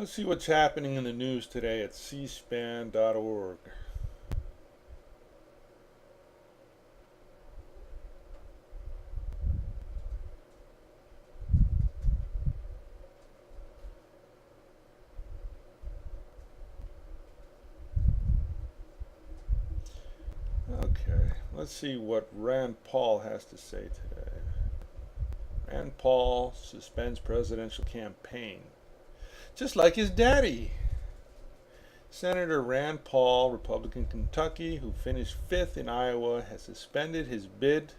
Let's see what's happening in the news today at cspan.org. Okay, let's see what Rand Paul has to say today. Rand Paul suspends presidential campaign, just like his daddy. Senator Rand Paul, Republican Kentucky, who finished 5th in Iowa, has suspended his bid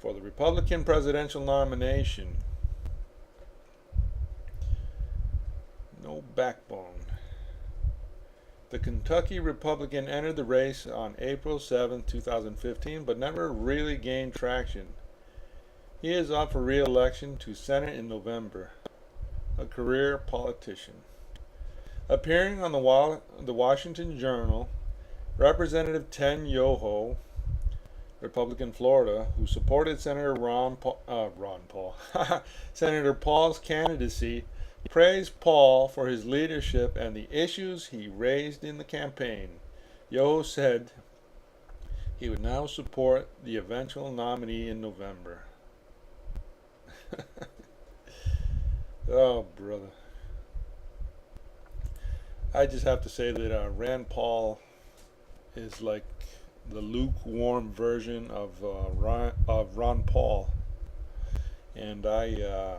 for the Republican presidential nomination. No backbone. The Kentucky Republican entered the race on April 7, 2015, but never really gained traction. He is up for re-election to Senate in November. A career politician. Appearing on the Washington Journal, Representative Ten Yoho, Republican Florida, who supported Senator Senator Paul's candidacy, praised Paul for his leadership and the issues he raised in the campaign. Yoho said he would now support the eventual nominee in November. Oh, brother. I just have to say that Rand Paul is like the lukewarm version of Ron Paul. And I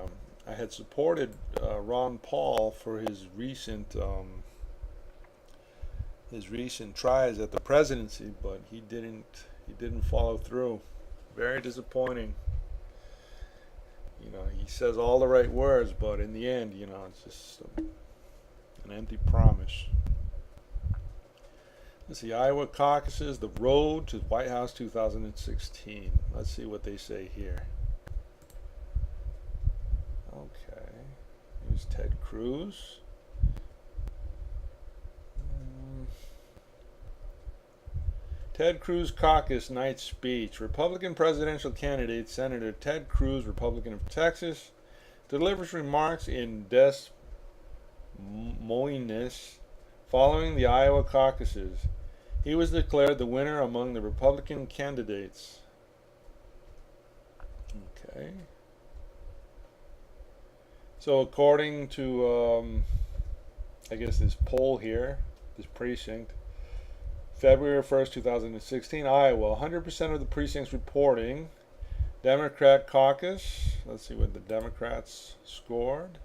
had supported Ron Paul for his recent tries at the presidency, but he didn't follow through. Very disappointing. He says all the right words, but in the end, it's just an empty promise. Let's see, Iowa caucuses, the road to White House 2016. Let's see what they say here. Okay, here's Ted Cruz. Ted Cruz caucus night speech. Republican presidential candidate Senator Ted Cruz, Republican of Texas, delivers remarks in Des Moines following the Iowa caucuses. He was declared the winner among the Republican candidates. Okay. So according to, I guess this poll here, this precinct, February 1st, 2016, Iowa, 100% of the precincts reporting. Democrat caucus, let's see what the Democrats scored.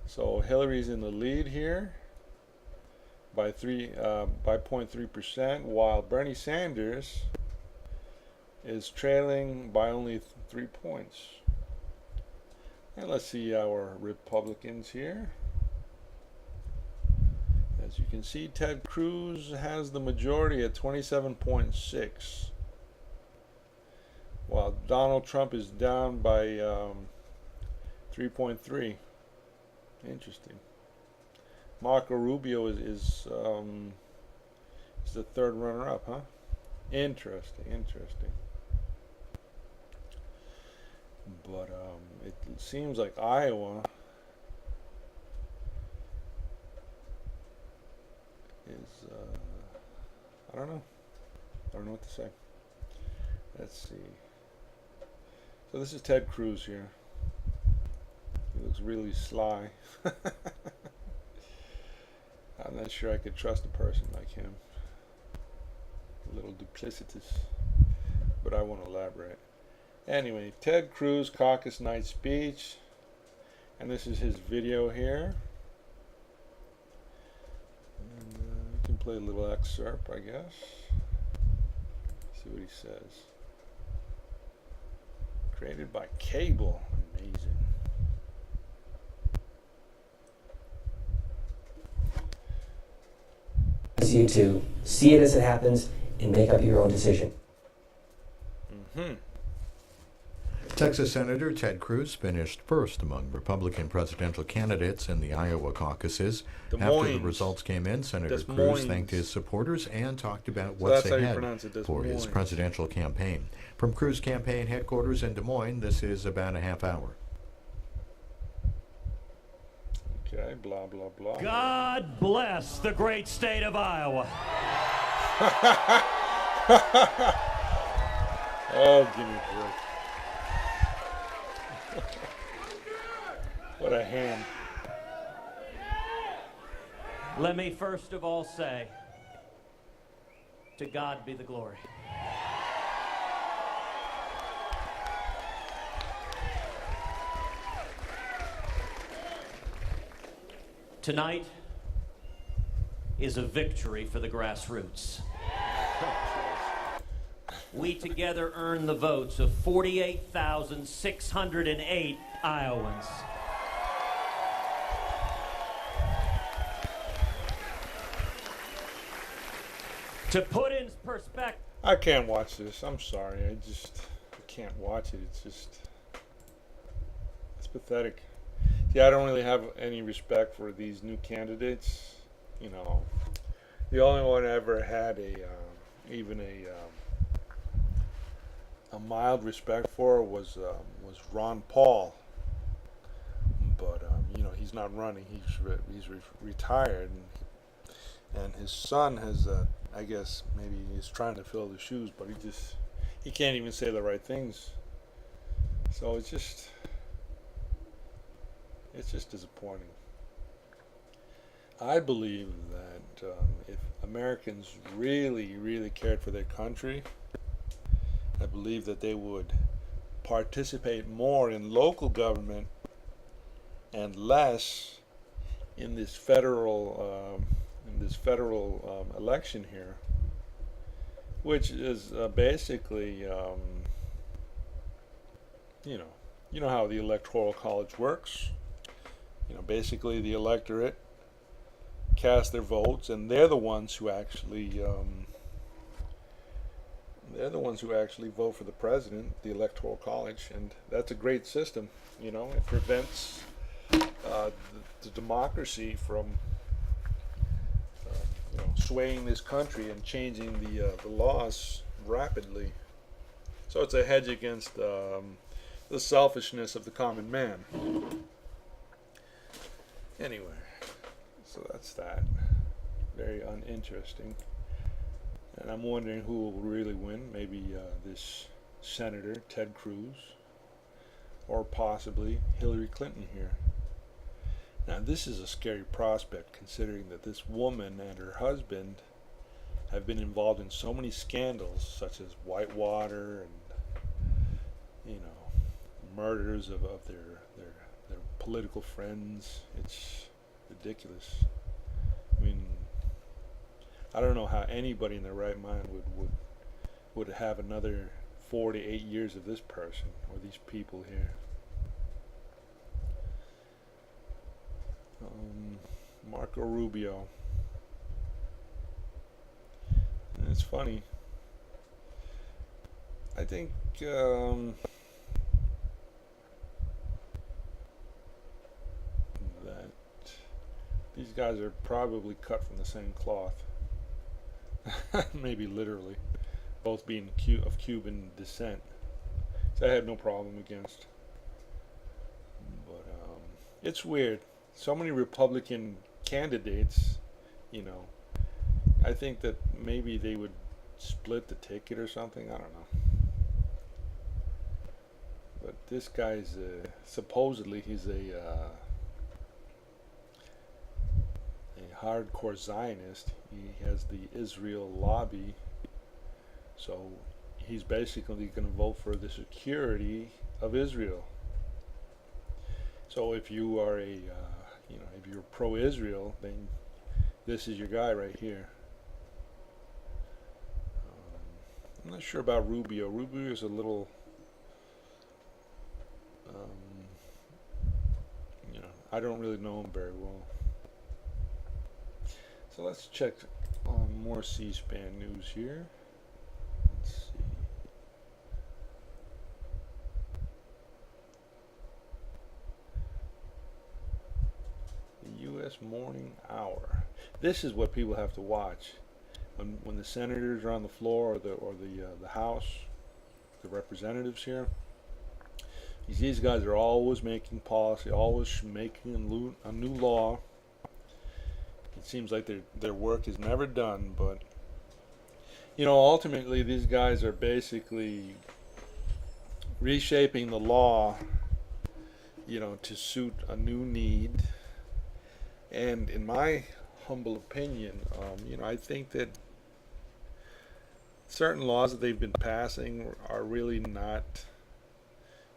So Hillary's in the lead here by 0.3%, while Bernie Sanders is trailing by only 3 points. And let's see our Republicans here. As you can see, Ted Cruz has the majority at 27.6, while Donald Trump is down by 3.3. Interesting. Marco Rubio is the third runner-up, huh? Interesting. But it seems like Iowa is, I don't know what to say. Let's see. So this is Ted Cruz here. He looks really sly. I'm not sure I could trust a person like him. A little duplicitous, but I won't elaborate. Anyway, Ted Cruz caucus night speech, and this is his video here. And we can play a little excerpt, I guess. See what he says. Created by Cable. Amazing. You to see it as it happens and make up your own decision. Mm-hmm. Texas Senator Ted Cruz finished first among Republican presidential candidates in the Iowa caucuses. Des After the Moines. results came in, Senator Des Cruz thanked Moines. his supporters and talked about So what's that's how you ahead pronounce it, Des for his Moines. presidential campaign. From Cruz campaign headquarters in Des Moines, this is about a half hour. Okay, blah, blah, blah. God bless the great state of Iowa. Oh, give me a break. What a ham. Let me first of all say, to God be the glory. Tonight is a victory for the grassroots. We together earned the votes of 48,608 Iowans. To put in perspective, I can't watch this. I'm sorry. I can't watch it. It's pathetic. Yeah, I don't really have any respect for these new candidates. You know, the only one I ever had even a mild respect for was Ron Paul. But you know, he's not running. He's retired, and his son has I guess maybe he's trying to fill the shoes, but he can't even say the right things. So it's just disappointing. I believe that if Americans really, really cared for their country, I believe that they would participate more in local government and less in this federal election here, which is basically you know how the electoral college works. You know, basically the electorate cast their votes, and they're the ones who actually vote for the president, the electoral college, and that's a great system. You know, it prevents the democracy from swaying this country and changing the laws rapidly. So it's a hedge against the selfishness of the common man. Anyway, so that's that. Very uninteresting. And I'm wondering who will really win. Maybe this Senator Ted Cruz, or possibly Hillary Clinton here. Now, this is a scary prospect, considering that this woman and her husband have been involved in so many scandals, such as Whitewater and, murders of their political friends. It's ridiculous. I mean, I don't know how anybody in their right mind would have another 4 to 8 years of this person or these people here. Marco Rubio. And it's funny. I think that these guys are probably cut from the same cloth. Maybe literally. Both being of Cuban descent. So I have no problem against. But it's weird. So many Republican candidates, I think that maybe they would split the ticket or something. I don't know. But this guy's supposedly he's a hardcore Zionist. He has the Israel lobby, so he's basically going to vote for the security of Israel. So if you are if you're pro-Israel, then this is your guy right here. I'm not sure about Rubio. Rubio is a little, I don't really know him very well. So let's check on more C-SPAN news here. Let's see. U.S. morning hour. This is what people have to watch when the senators are on the floor, or the House, the representatives here. These guys are always making policy, always making a new law. It seems like their work is never done, but ultimately these guys are basically reshaping the law, to suit a new need. And in my humble opinion, I think that certain laws that they've been passing are really not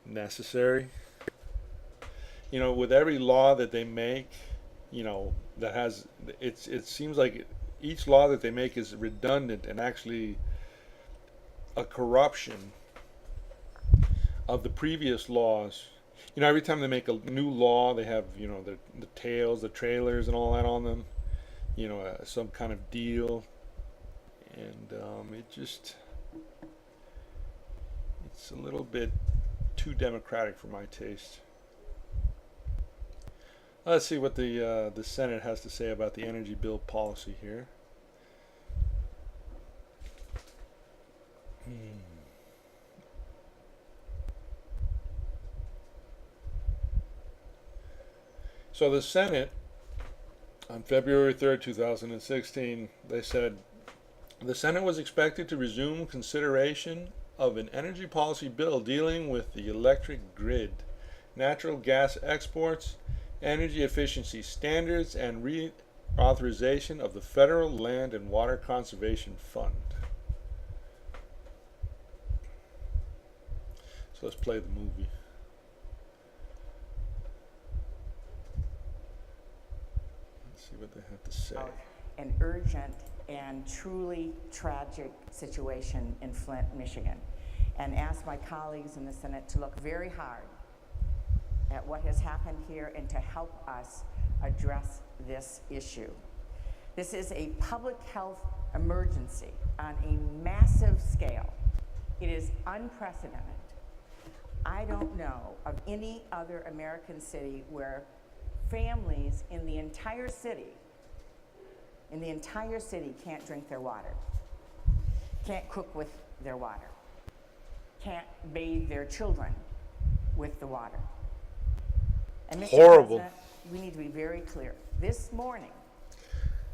necessary. With every law that they make, that has it seems like each law that they make is redundant and actually a corruption of the previous laws. Every time they make a new law, they have the tails, the trailers, and all that on them. Some kind of deal, and it's a little bit too democratic for my taste. Let's see what the Senate has to say about the energy bill policy here. So the Senate, on February 3rd, 2016, they said, the Senate was expected to resume consideration of an energy policy bill dealing with the electric grid, natural gas exports, energy efficiency standards, and reauthorization of the Federal Land and Water Conservation Fund. So let's play the movie. Let's see what they have to say. An urgent and truly tragic situation in Flint, Michigan, and ask my colleagues in the Senate to look very hard at what has happened here and to help us address this issue. This is a public health emergency on a massive scale. It is unprecedented. I don't know of any other American city where families in the entire city can't drink their water, can't cook with their water, can't bathe their children with the water. And Mr. Horrible. President, we need to be very clear. This morning,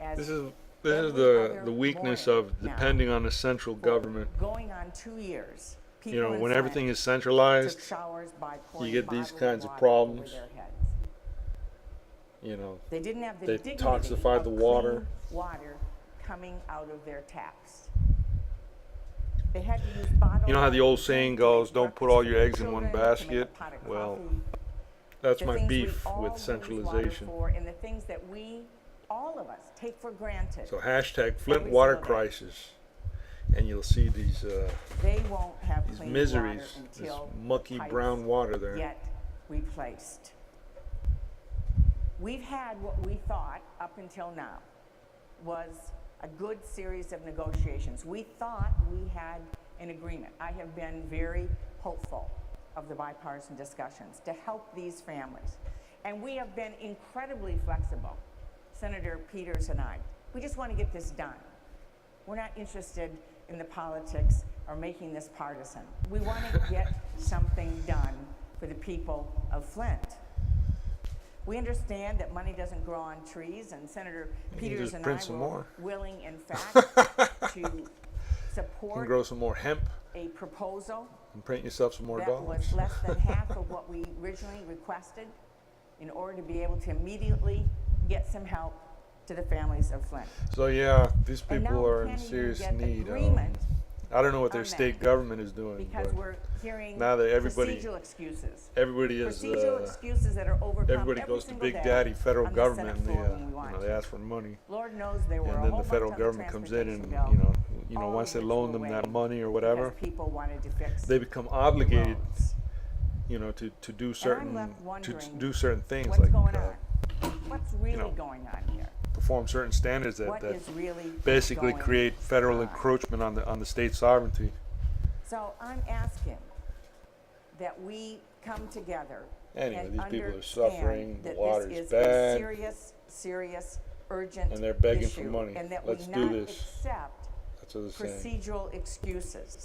as This is the weakness of depending on the central government. going on 2 years, people in When Flint everything is took centralized, showers by pouring you get these bottles of kinds of water problems. over their heads. They They didn't have the they dignity toxified of the water. clean water coming out of their taps. They had to use bottled You know how the water old to saying make goes, don't put all your eggs in children, one to make a basket? pot of Well, coffee. that's The my things we beef all with use centralization. water for, and the things that we, all of us, take for granted. So hashtag Flint Every water single day. crisis, and you'll see these They won't have these clean miseries, water this until mucky pipes brown water there. get replaced. We've had what we thought up until now was a good series of negotiations. We thought we had an agreement. I have been very hopeful of the bipartisan discussions to help these families. And we have been incredibly flexible, Senator Peters and I. We just want to get this done. We're not interested in the politics or making this partisan. We want to get something done for the people of Flint. We understand that money doesn't grow on trees, and Senator Peters just and I print some were more. willing, in fact, to You can support grow some more hemp a proposal and print yourself some more that dollars. was less than half of what we originally requested in order to be able to immediately get some help to the families of Flint. So yeah, these And people now are we in can't even serious get need. agreement I don't know what their on that state government is doing, because but we're hearing now that everybody- procedural excuses. everybody is Procedural excuses that are overcome everybody every goes to single Big day Daddy federal on the government, Senate and floor when we want they to. ask for money, Lord knows there were a and then whole the federal bunch on government comes in and transportation bill, all once they of which loan were them that waived money or whatever, because people wanted to fix they become the obligated, roads. to do And I'm certain left wondering things what's like going on? What's really know, going on here? perform certain standards What that is really basically going create federal on? encroachment on the state sovereignty. So I'm asking that we come together Anyway, and these people are understand suffering, the that water's this is bad, a serious, serious, urgent and they're begging for issue, money. and that Let's we do not this. accept That's what they're saying. procedural excuses.